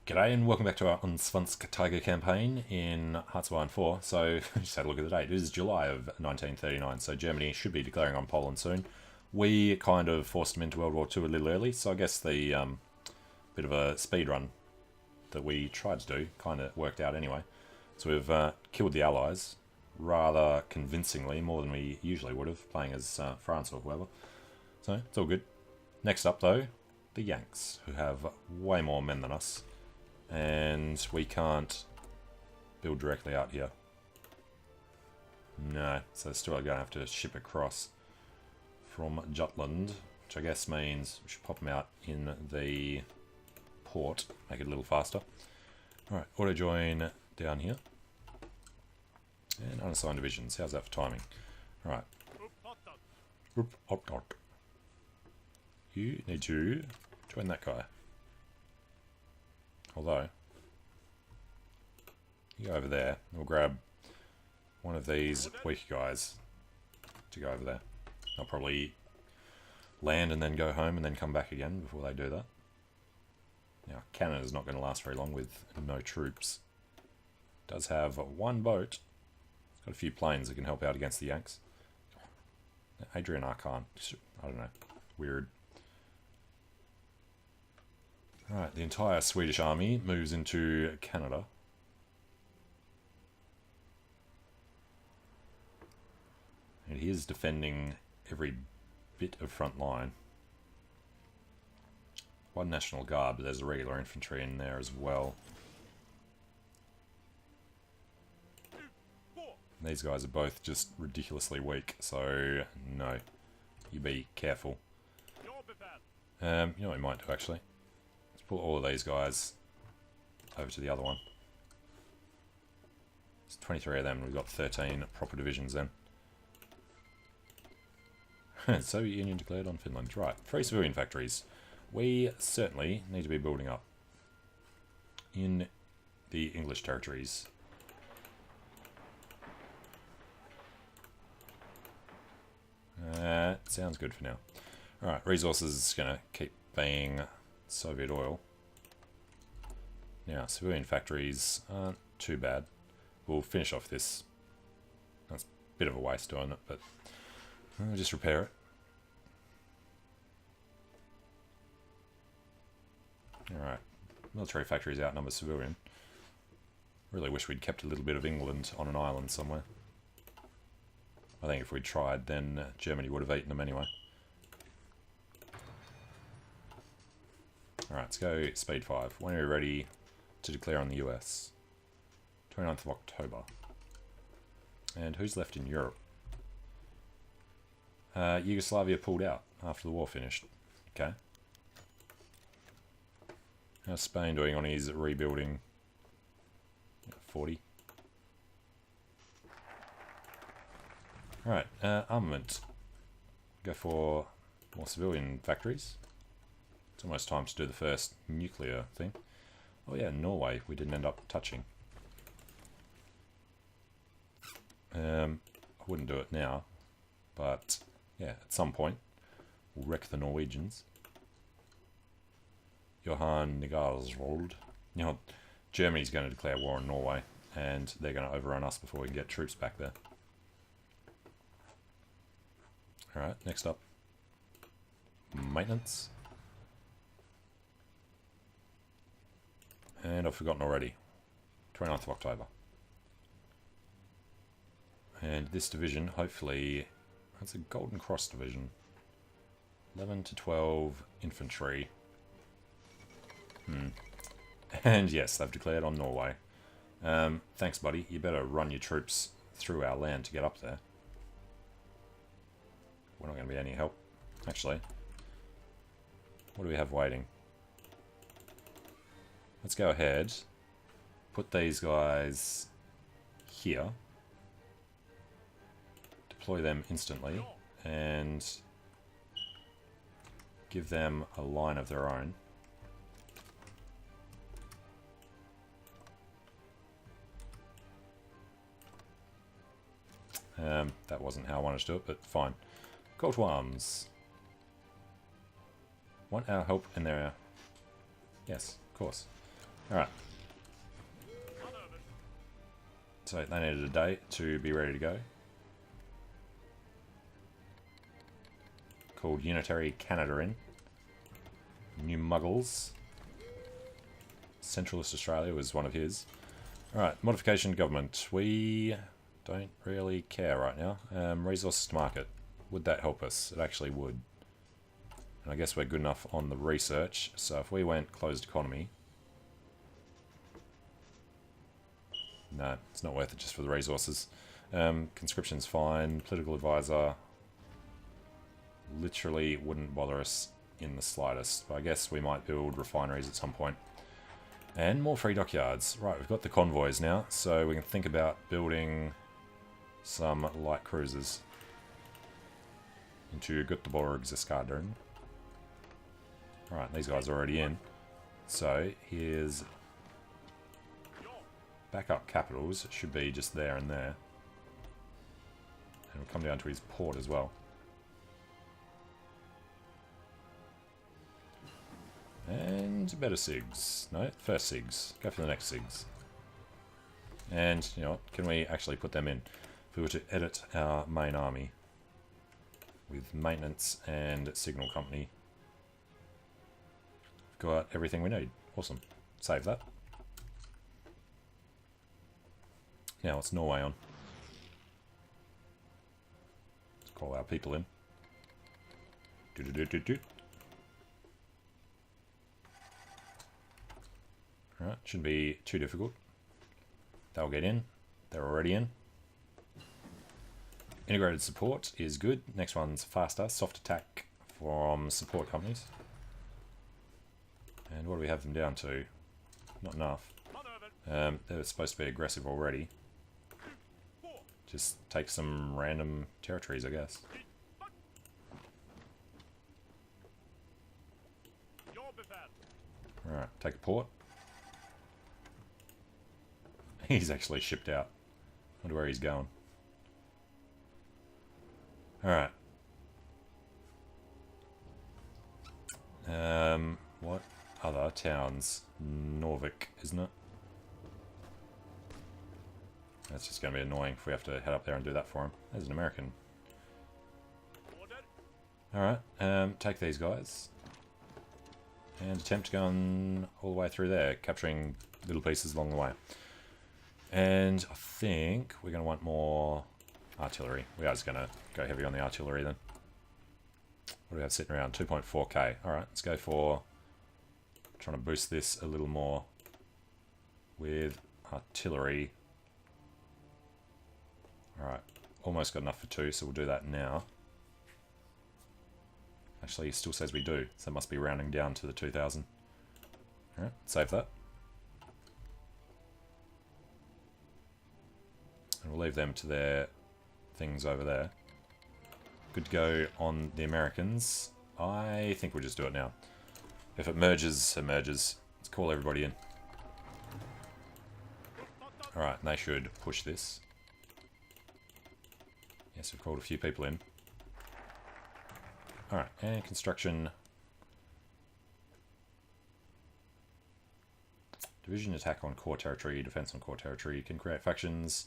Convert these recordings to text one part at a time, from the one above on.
G'day and welcome back to our Svensk Tiger campaign in Hearts of Iron 4. So, just had a look at the date. It is July of 1939, so Germany should be declaring on Poland soon. We kind of forced them into World War II a little early, so I guess the bit of a speed run that we tried to do kind of worked out anyway. So we've killed the Allies rather convincingly, more than we usually would have, playing as France or whoever. So, it's all good. Next up though, the Yanks, who have way more men than us. And we can't build directly out here. No, so still going to have to ship across from Jutland, which I guess means we should pop them out in the port, make it a little faster. Alright, auto join down here. And unassigned divisions, how's that for timing? Alright. You need to join that guy. Although, you go over there, we'll grab one of these weaker guys to go over there. They'll probably land and then go home and then come back again before they do that. Now, Canada's not going to last very long with no troops. It does have one boat. It's got a few planes that can help out against the Yanks. Adrian Arkan, I don't know, weird. Right, the entire Swedish army moves into Canada. And he is defending every bit of front line. One National Guard, but there's a regular infantry in there as well. These guys are both just ridiculously weak, so no. You be careful. You know what we might do actually? Pull all of these guys over to the other one. There's 23 of them, we've got 13 proper divisions then. Soviet Union declared on Finland. Right, 3 civilian factories. We certainly need to be building up in the English territories. Sounds good for now. Alright, resources is going to keep being Soviet oil. Now, civilian factories aren't too bad. We'll finish off this. That's a bit of a waste doing it, but we'll just repair it. Alright, military factories outnumber civilian. Really wish we'd kept a little bit of England on an island somewhere. I think if we'd tried, then Germany would have eaten them anyway. Alright, let's go speed 5. When are we ready to declare on the US? 29th of October. And who's left in Europe? Yugoslavia pulled out after the war finished. Okay. How's Spain doing on his rebuilding? 40. Alright, armament. Go for more civilian factories. It's almost time to do the first nuclear thing. Oh yeah, Norway we didn't end up touching. I wouldn't do it now, but yeah, at some point we'll wreck the Norwegians. Johan Nigarsvold. You know, Germany's going to declare war on Norway, and they're going to overrun us before we can get troops back there. Alright, next up. Maintenance. And I've forgotten already. 29th of October. And this division, hopefully, that's a Golden Cross division. 11 to 12 infantry. And yes, they've declared on Norway. Thanks, buddy. You better run your troops through our land to get up there. We're not going to be any help. Actually, what do we have waiting? Let's go ahead, put these guys here, deploy them instantly, and give them a line of their own. That wasn't how I wanted to do it, but fine. Call to arms. Want our help in there? Yes, of course. Alright. So they needed a day to be ready to go. Called Unitary Canada in. New Muggles. Centralist Australia was one of his. Alright, modification government. We don't really care right now. Resources to market. Would that help us? It actually would. And I guess we're good enough on the research. So if we went closed economy... No, it's not worth it just for the resources. Conscription's fine. Political advisor... Literally wouldn't bother us in the slightest. But I guess we might build refineries at some point. And more free dockyards. Right, we've got the convoys now, so we can think about building some light cruisers into Göteborg's Eskadron. Alright, these guys are already in. So, here's backup capitals. It should be just there and there. And we'll come down to his port as well. And better SIGs. No, first SIGs. Go for the next SIGs. And, you know what, can we actually put them in? If we were to edit our main army with maintenance and signal company, we've got everything we need. Awesome. Save that. Now it's Norway on. Let's call our people in. Do-do-do-do-do. Alright, shouldn't be too difficult. They'll get in. They're already in. Integrated support is good. Next one's faster. Soft attack from support companies. And what do we have them down to? Not enough. They're supposed to be aggressive already. Just take some random territories, I guess. Alright, take a port. He's actually shipped out. Wonder where he's going. Alright. What other towns? Norvik, isn't it? That's just going to be annoying if we have to head up there and do that for him. There's an American. Alright, take these guys. And attempt to go on all the way through there, capturing little pieces along the way. And I think we're going to want more artillery. We are just going to go heavy on the artillery then. What do we have sitting around? 2.4k. Alright, let's go for trying to boost this a little more with artillery. Alright, almost got enough for 2, so we'll do that now. Actually, it still says we do, so it must be rounding down to the 2,000. Alright, save that. And we'll leave them to their things over there. Good to go on the Americans. I think we'll just do it now. If it merges, it merges. Let's call everybody in. Alright, they should push this. Yes, we've called a few people in. Alright, and construction. Division attack on core territory, defense on core territory. You can create factions.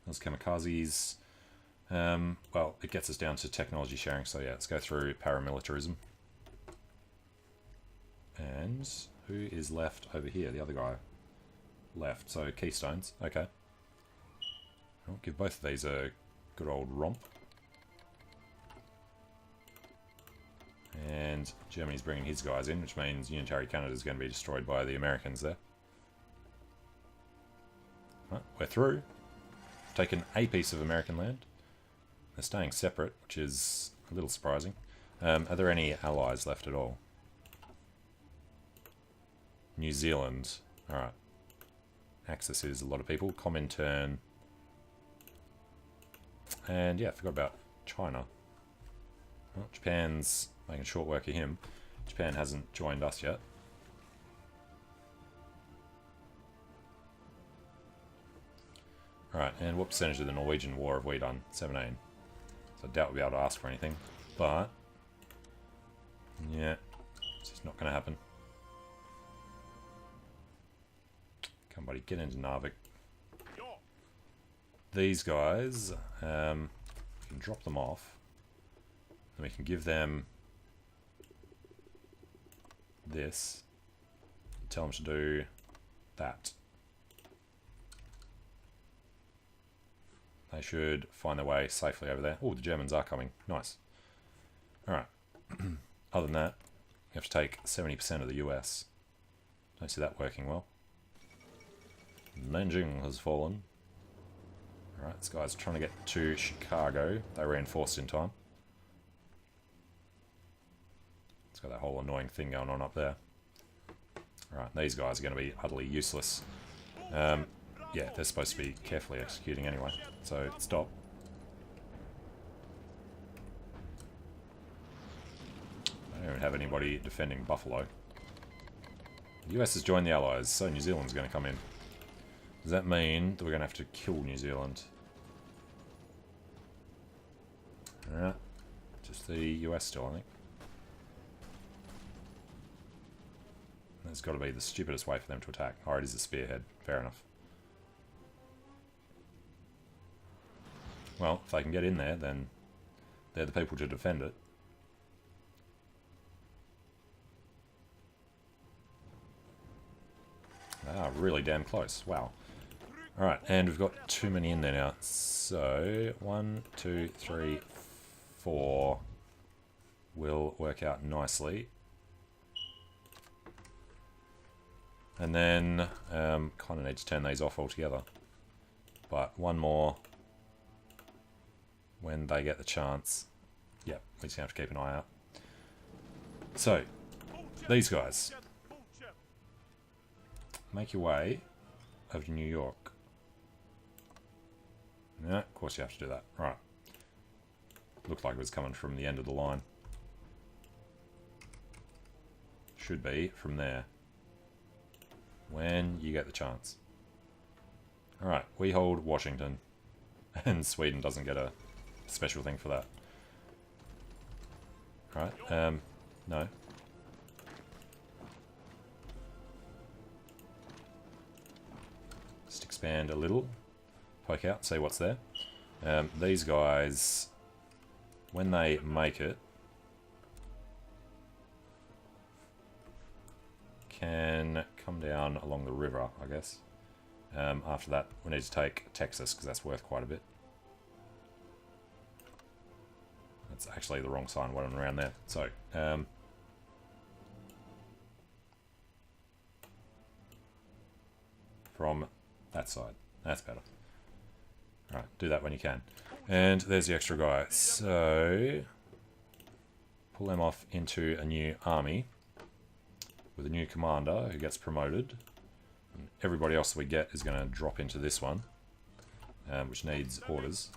Those kamikazes. Well, it gets us down to technology sharing, so yeah, let's go through paramilitarism. And who is left over here? The other guy left, so keystones. Okay. I'll give both of these a good old romp. And Germany's bringing his guys in, which means Unitary Canada is going to be destroyed by the Americans there. Right, we're through. Taken a piece of American land. They're staying separate, which is a little surprising. Are there any allies left at all? New Zealand. Alright. Axis is a lot of people. Comintern. And yeah, I forgot about China. Well, Japan's making short work of him. Japan hasn't joined us yet. Alright, and what percentage of the Norwegian War have we done? 17. So I doubt we'll be able to ask for anything. But, yeah, it's just not going to happen. Somebody get into Narvik. These guys, we can drop them off. And we can give them this. Tell them to do that. They should find their way safely over there. Oh, the Germans are coming. Nice. Alright. Other than that, we have to take 70% of the US. Don't see that working well. Nanjing has fallen. Alright, this guy's trying to get to Chicago. They reinforced in time. It's got that whole annoying thing going on up there. Alright, these guys are going to be utterly useless. Yeah, they're supposed to be carefully executing anyway. So, stop. I don't even have anybody defending Buffalo. The US has joined the Allies, so New Zealand's going to come in. Does that mean that we're going to have to kill New Zealand? Alright. Just the US still, I think. That's got to be the stupidest way for them to attack. Oh, it is a spearhead. Fair enough. Well, if they can get in there, then they're the people to defend it. Ah, really damn close. Wow. Alright, and we've got too many in there now. So, 1, 2, 3, 4 will work out nicely. And then, kind of need to turn these off altogether. But one more when they get the chance. Yep, we just have to keep an eye out. So, these guys. Make your way over to New York. Yeah, of course you have to do that. Right. Looked like it was coming from the end of the line. Should be from there. When you get the chance. Alright, we hold Washington. And Sweden doesn't get a special thing for that. Alright, no. Just expand a little. Poke out, see what's there. These guys, when they make it, can come down along the river, I guess. After that, we need to take Texas, because that's worth quite a bit. That's actually the wrong sign, one around there. So, from that side. That's better. Alright, do that when you can. And there's the extra guy. So, pull them off into a new army with a new commander who gets promoted. And everybody else that we get is going to drop into this one, which needs orders.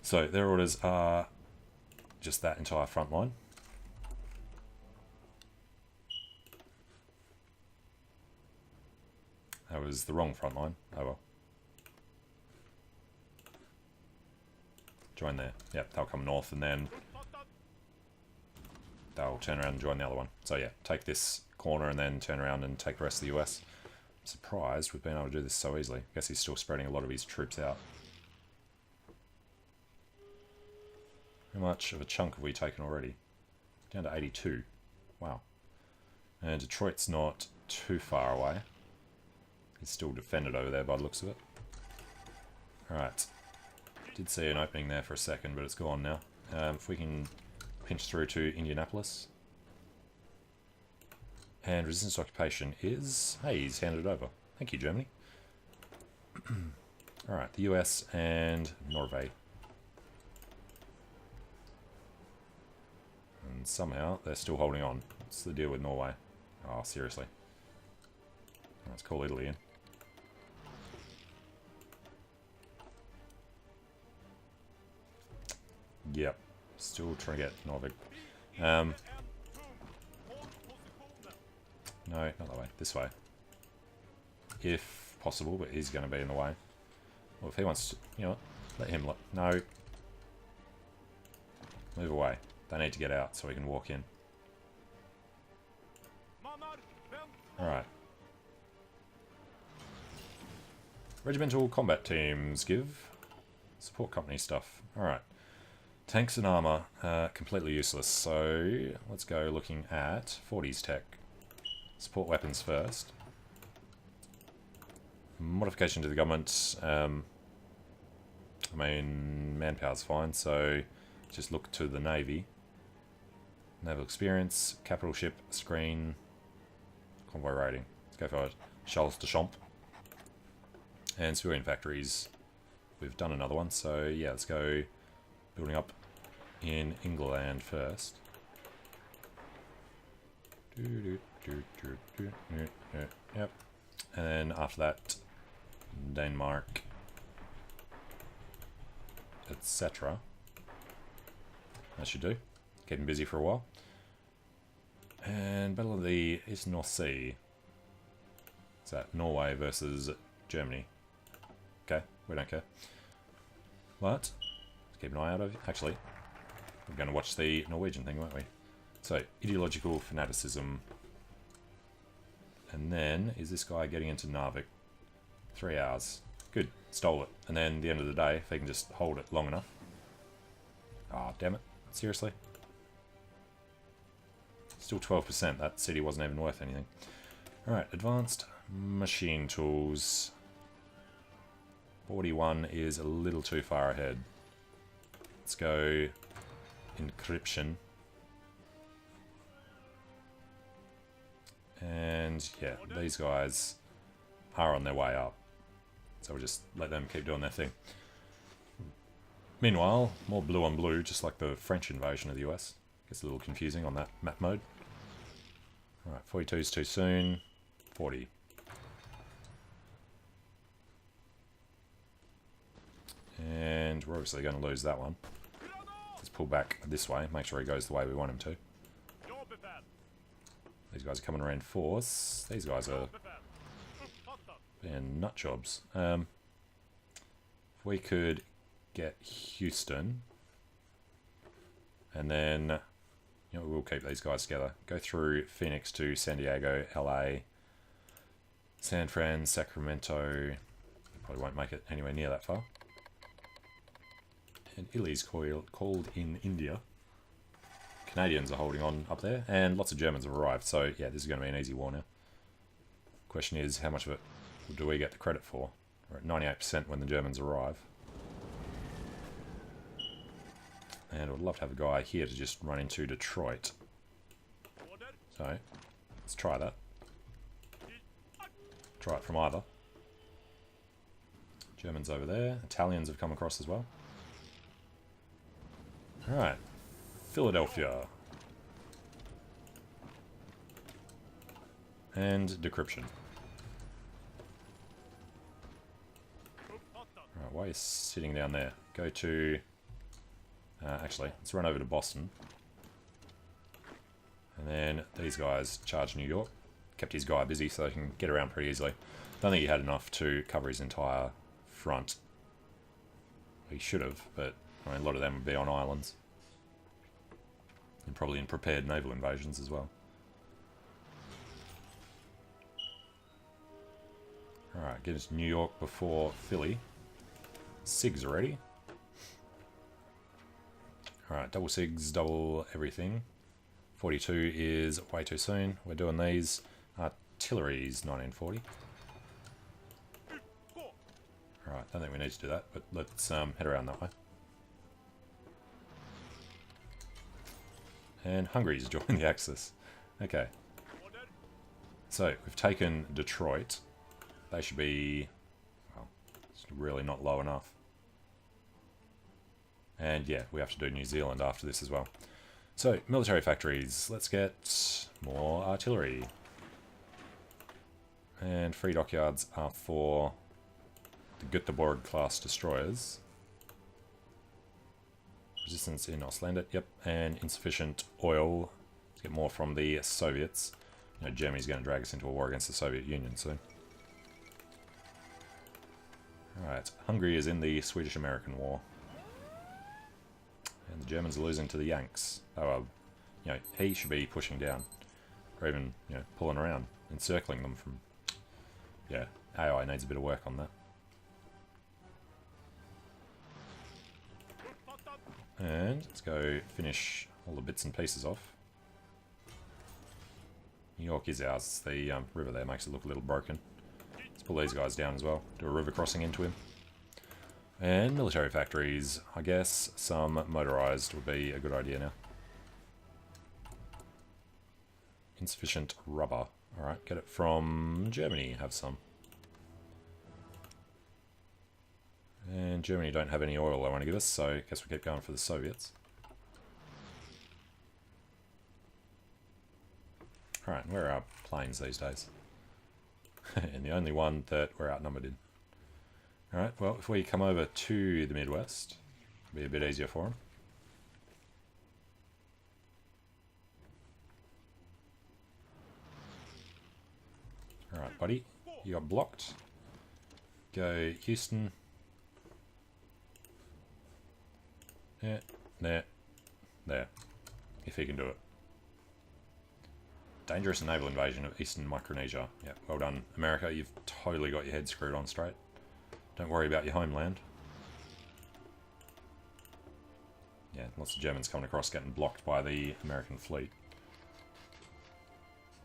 So, their orders are just that entire front line. That was the wrong front line. Oh well. Join there. Yep, they'll come north and then they'll turn around and join the other one. So yeah, take this corner and then turn around and take the rest of the US. I'm surprised we've been able to do this so easily. I guess he's still spreading a lot of his troops out. How much of a chunk have we taken already? Down to 82. Wow. And Detroit's not too far away. It's still defended over there by the looks of it. Alright. Did see an opening there for a second, but it's gone now. If we can pinch through to Indianapolis. And resistance to occupation is... Hey, he's handed it over. Thank you, Germany. Alright, the US and Norway. And somehow they're still holding on. What's the deal with Norway? Oh, seriously. Let's call Italy in. Yep. Still trying to get Norvig. No, not that way. This way. If possible, but he's going to be in the way. Well, if he wants to... You know what? Let him... No. Move away. They need to get out so we can walk in. Alright. Regimental combat teams give. Support company stuff. Alright. Tanks and armour, completely useless. So let's go looking at 40s tech. Support weapons first. Modification to the government. I mean, manpower's fine, so just look to the Navy. Naval experience, capital ship, screen, convoy rating. Let's go for it. Charles de Champs. And civilian factories. We've done another one, so yeah, let's go building up in England first. Yep. And then after that, Denmark, etc. That should do. Keeping busy for a while. And Battle of the East North Sea. Is that Norway versus Germany? Okay, we don't care. But let's keep an eye out of. Actually, we're going to watch the Norwegian thing, won't we? So, ideological fanaticism. And then, is this guy getting into Narvik? 3 hours. Good, stole it. And then, the end of the day, if he can just hold it long enough. Ah, oh, damn it. Seriously? Still 12%. That city wasn't even worth anything. Alright, advanced machine tools. 41 is a little too far ahead. Let's go encryption. And yeah, these guys are on their way up. So we'll just let them keep doing their thing. Meanwhile, more blue on blue, just like the French invasion of the US. Gets a little confusing on that map mode. Alright, 42 is too soon. 40. And we're obviously going to lose that one. Let's pull back this way, make sure he goes the way we want him to. These guys are coming around force. These guys are being nut jobs. If we could get Houston, and then we'll keep these guys together. Go through Phoenix to San Diego, LA, San Fran, Sacramento. Probably won't make it anywhere near that far. And Italy's called in India. Canadians are holding on up there, and lots of Germans have arrived, so yeah, this is going to be an easy war now. Question is, how much of it do we get the credit for? We're at 98% when the Germans arrive. And I would love to have a guy here to just run into Detroit. So, let's try that. Try it from either. Germans over there. Italians have come across as well. Alright. Philadelphia. And decryption. Alright, while you're sitting down there, go to... actually, let's run over to Boston. And then these guys charge New York. Kept his guy busy so they can get around pretty easily. Don't think he had enough to cover his entire front. He should have, but I mean, a lot of them would be on islands. And probably in prepared naval invasions as well. Alright, get us New York before Philly. SIGs already. Alright, double SIGs, double everything. 42 is way too soon. We're doing these. Artillery's 1940. Alright, don't think we need to do that, but let's head around that way. And Hungary's joined the Axis. Okay. So, we've taken Detroit. They should be... well, it's really not low enough. And yeah, we have to do New Zealand after this as well. So, military factories. Let's get more artillery. And free dockyards are for the Göteborg class destroyers. Resistance in Ostlandet, yep, and insufficient oil. Let's get more from the Soviets. You know, Germany's going to drag us into a war against the Soviet Union soon. Alright, Hungary is in the Swedish-American War. And the Germans are losing to the Yanks. Oh, he should be pushing down. Or even, pulling around, encircling them from... yeah, AI needs a bit of work on that. And let's go finish all the bits and pieces off. New York is ours. The river there makes it look a little broken. Let's pull these guys down as well. Do a river crossing into him. And military factories. I guess some motorized would be a good idea now. Insufficient rubber. Alright, get it from Germany. Have some. And Germany don't have any oil they want to give us, so I guess we keep going for the Soviets. Alright, where are our planes these days? And the only one that we're outnumbered in. Alright, well, if we come over to the Midwest, it'll be a bit easier for them. Alright, buddy, you got blocked. Go Houston. Yeah, there. If he can do it. Dangerous naval invasion of Eastern Micronesia. Yeah, well done, America. You've totally got your head screwed on straight. Don't worry about your homeland. Yeah, lots of Germans coming across getting blocked by the American fleet.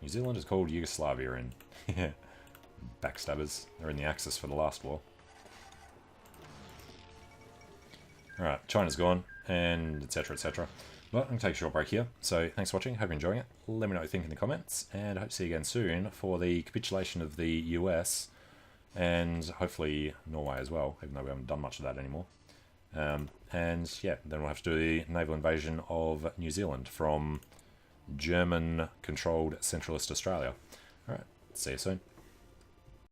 New Zealand is called Yugoslavia in. Yeah. Backstabbers. They're in the Axis for the last war. Alright, China's gone, and etc, etc. Well, I'm going to take a short break here. So, thanks for watching. Hope you're enjoying it. Let me know what you think in the comments, and I hope to see you again soon for the capitulation of the US, and hopefully Norway as well, even though we haven't done much of that anymore. And yeah, then we'll have to do the naval invasion of New Zealand from German-controlled centralist Australia. Alright, see you soon.